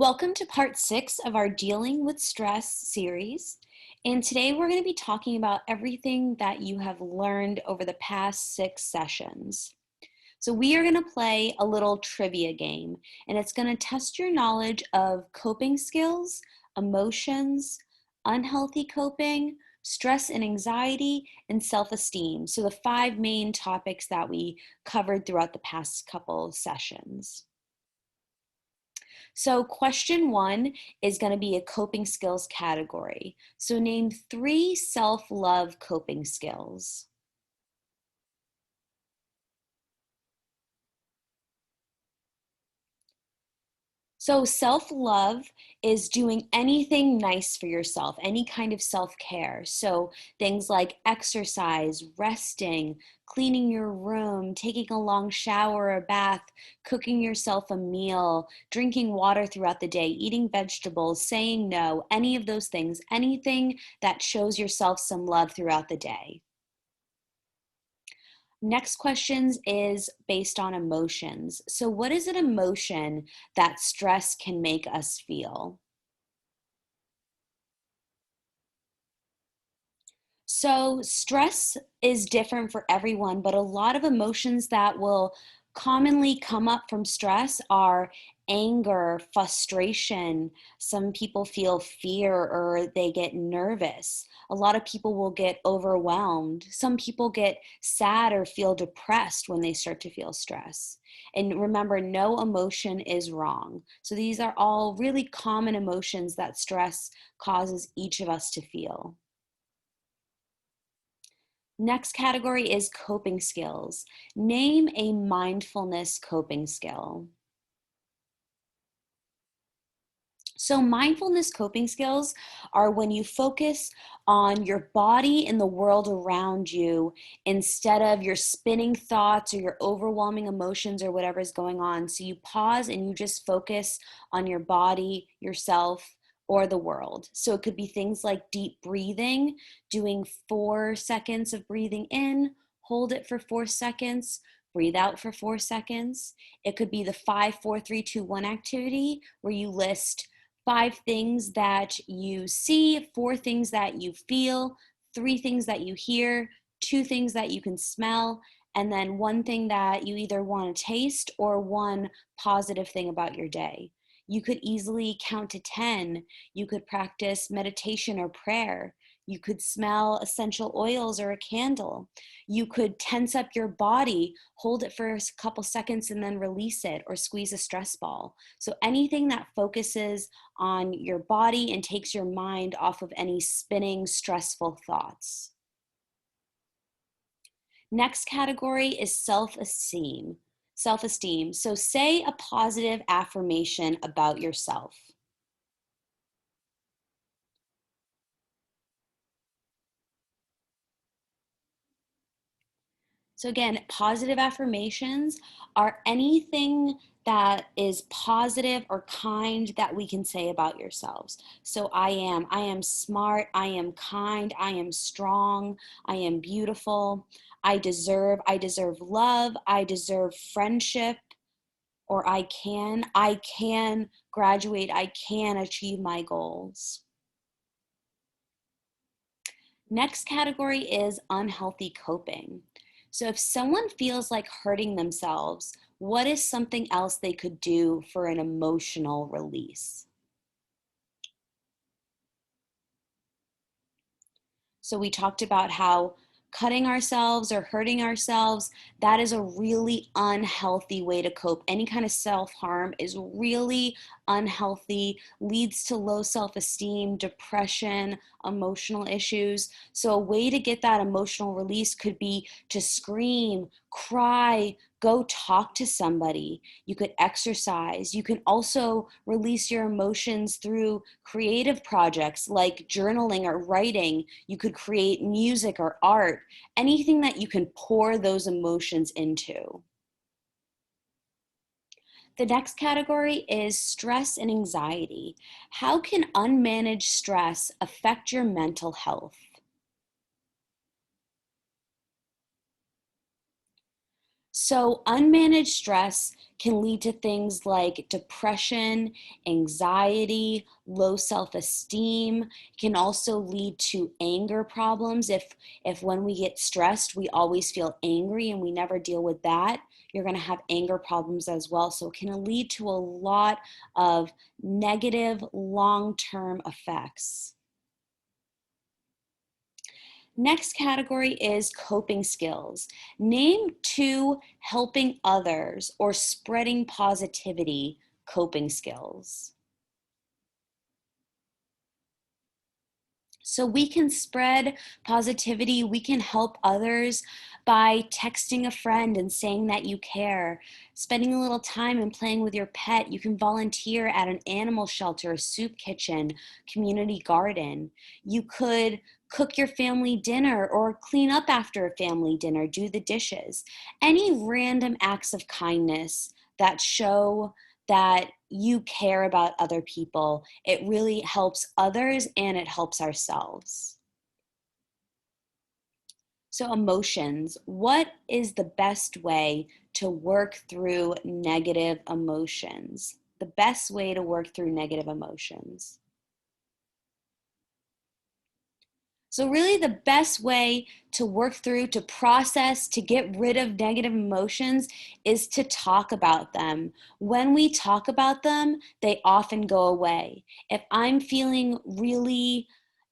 Welcome to part 6 of our Dealing with Stress series. And today we're going to be talking about everything that you have learned over the past 6 sessions. So we are going to play a little trivia game, and it's going to test your knowledge of coping skills, emotions, unhealthy coping, stress and anxiety, and self-esteem. So the 5 main topics that we covered throughout the past couple sessions. So question 1 is going to be a coping skills category. So name 3 self-love coping skills. So self-love is doing anything nice for yourself, any kind of self-care. So things like exercise, resting, cleaning your room, taking a long shower or bath, cooking yourself a meal, drinking water throughout the day, eating vegetables, saying no, any of those things, anything that shows yourself some love throughout the day. Next questions is based on emotions. So what is an emotion that stress can make us feel? So stress is different for everyone, but a lot of emotions that will commonly come up from stress are anger, frustration. Some people feel fear or they get nervous. A lot of people will get overwhelmed. Some people get sad or feel depressed when they start to feel stress. And remember, no emotion is wrong. So these are all really common emotions that stress causes each of us to feel. Next category is coping skills. Name a mindfulness coping skill. So mindfulness coping skills are when you focus on your body and the world around you instead of your spinning thoughts or your overwhelming emotions or whatever is going on. So you pause and you just focus on your body, yourself, or the world. So it could be things like deep breathing, doing 4 seconds of breathing in, hold it for 4 seconds, breathe out for 4 seconds. It could be the 5, 4, 3, 2, 1 activity where you list 5 things that you see, 4 things that you feel, 3 things that you hear, 2 things that you can smell, and then 1 thing that you either want to taste or 1 positive thing about your day. You could easily count to 10. You could practice meditation or prayer. You could smell essential oils or a candle. You could tense up your body, hold it for a couple seconds and then release it, or squeeze a stress ball. So anything that focuses on your body and takes your mind off of any spinning, stressful thoughts. Next category is self-esteem. Self-esteem. So say a positive affirmation about yourself. So again, positive affirmations are anything that is positive or kind that we can say about yourselves. So I am smart, I am kind, I am strong, I am beautiful, I deserve love, I deserve friendship, or I can graduate, I can achieve my goals. Next category is unhealthy coping. So if someone feels like hurting themselves, what is something else they could do for an emotional release? So we talked about how cutting ourselves or hurting ourselves, that is a really unhealthy way to cope. Any kind of self-harm is really unhealthy, leads to low self-esteem, depression, emotional issues. So a way to get that emotional release could be to scream, cry, go talk to somebody. You could exercise. You can also release your emotions through creative projects like journaling or writing. You could create music or art, anything that you can pour those emotions into. The next category is stress and anxiety. How can unmanaged stress affect your mental health? So, unmanaged stress can lead to things like depression, anxiety, low self-esteem. It can also lead to anger problems. If when we get stressed, we always feel angry and we never deal with that, you're going to have anger problems as well. So, it can lead to a lot of negative long-term effects. Next category is coping skills. Name 2 helping others or spreading positivity coping skills. So we can spread positivity, we can help others by texting a friend and saying that you care, spending a little time and playing with your pet. You can volunteer at an animal shelter, a soup kitchen, community garden. You could cook your family dinner or clean up after a family dinner, do the dishes. Any random acts of kindness that show that you care about other people. It really helps others and it helps ourselves. So, emotions. What is the best way to work through negative emotions? The best way to work through negative emotions. So, really, the best way to work through, to process, to get rid of negative emotions is to talk about them. When we talk about them, they often go away. If I'm feeling really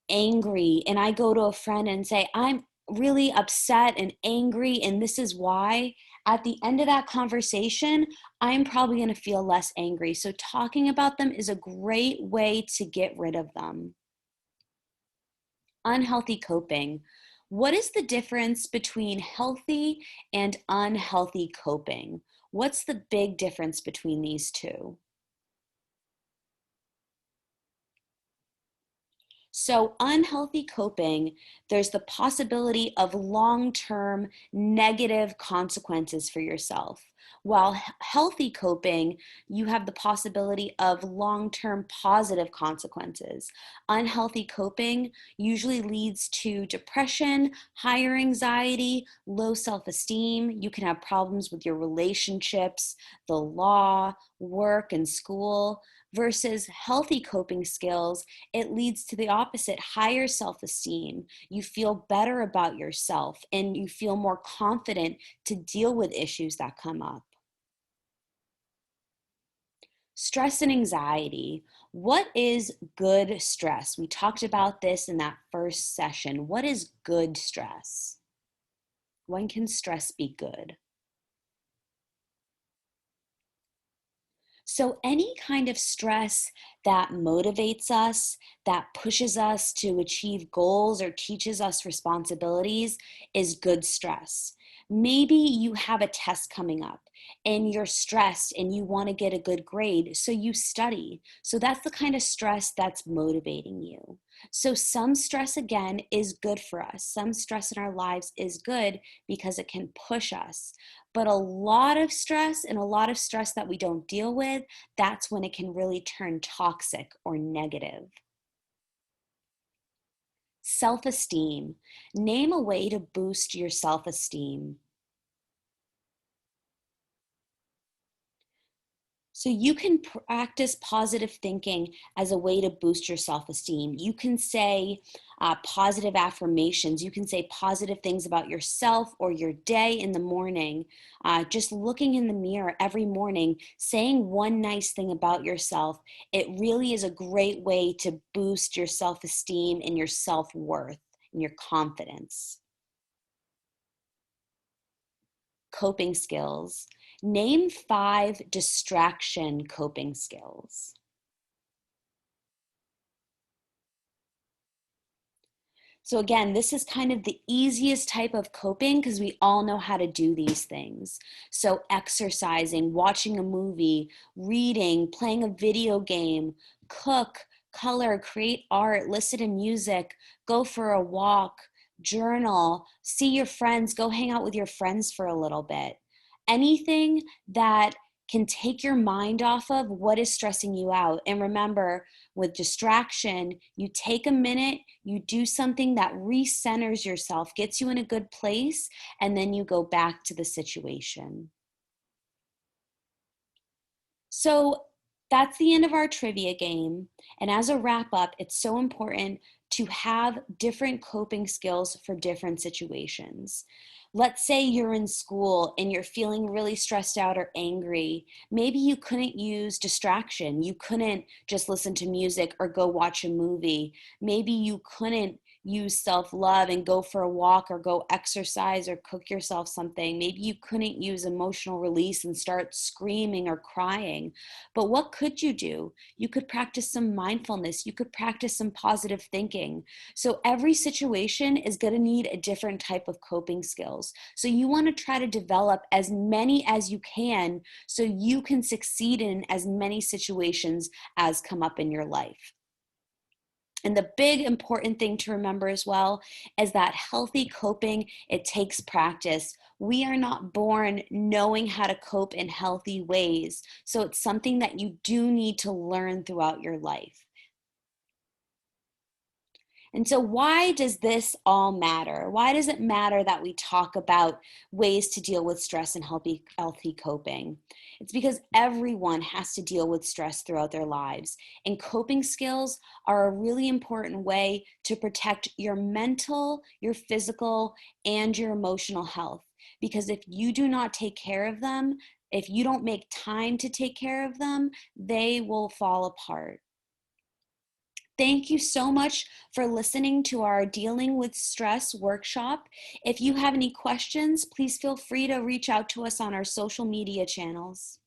angry and I go to a friend and say, I'm really upset and angry, and this is why, at the end of that conversation, I'm probably going to feel less angry. So, talking about them is a great way to get rid of them. Unhealthy coping. What is the difference between healthy and unhealthy coping? What's the big difference between these two? So, unhealthy coping, there's the possibility of long term negative consequences for yourself. While healthy coping, you have the possibility of long term positive consequences. Unhealthy coping usually leads to depression, higher anxiety, low self esteem. You can have problems with your relationships, the law, work, and school. Versus healthy coping skills, it leads to the opposite, higher self-esteem. You feel better about yourself and you feel more confident to deal with issues that come up. Stress and anxiety. What is good stress? We talked about this in that first session. What is good stress? When can stress be good? So, any kind of stress that motivates us, that pushes us to achieve goals or teaches us responsibilities is good stress. Maybe you have a test coming up and you're stressed and you want to get a good grade, so you study. So, that's the kind of stress that's motivating you. So, some stress, again, is good for us. Some stress in our lives is good because it can push us. But a lot of stress and a lot of stress that we don't deal with, that's when it can really turn toxic or negative. Self-esteem. Name a way to boost your self-esteem. So you can practice positive thinking as a way to boost your self-esteem. You can say positive affirmations. You can say positive things about yourself or your day in the morning. Just looking in the mirror every morning, saying one nice thing about yourself. It really is a great way to boost your self-esteem and your self-worth and your confidence. Coping skills. Name 5 distraction coping skills. So again, this is kind of the easiest type of coping because we all know how to do these things. So exercising, watching a movie, reading, playing a video game, cook, color, create art, listen to music, go for a walk, journal, see your friends, go hang out with your friends for a little bit. Anything that can take your mind off of what is stressing you out. And remember, with distraction, you take a minute, you do something that recenters yourself, gets you in a good place, and then you go back to the situation. So that's the end of our trivia game. And as a wrap up, it's so important to have different coping skills for different situations. Let's say you're in school and you're feeling really stressed out or angry. Maybe you couldn't use distraction. You couldn't just listen to music or go watch a movie. Maybe you couldn't use self-love and go for a walk or go exercise or cook yourself something. Maybe you couldn't use emotional release and start screaming or crying. But what could you do? You could practice some mindfulness. You could practice some positive thinking. So every situation is going to need a different type of coping skills. So you want to try to develop as many as you can so you can succeed in as many situations as come up in your life. And the big important thing to remember as well is that healthy coping, it takes practice. We are not born knowing how to cope in healthy ways. So it's something that you do need to learn throughout your life. And so why does this all matter? Why does it matter that we talk about ways to deal with stress and healthy coping? It's because everyone has to deal with stress throughout their lives. And coping skills are a really important way to protect your mental, your physical, and your emotional health. Because if you do not take care of them, if you don't make time to take care of them, they will fall apart. Thank you so much for listening to our Dealing with Stress workshop. If you have any questions, please feel free to reach out to us on our social media channels.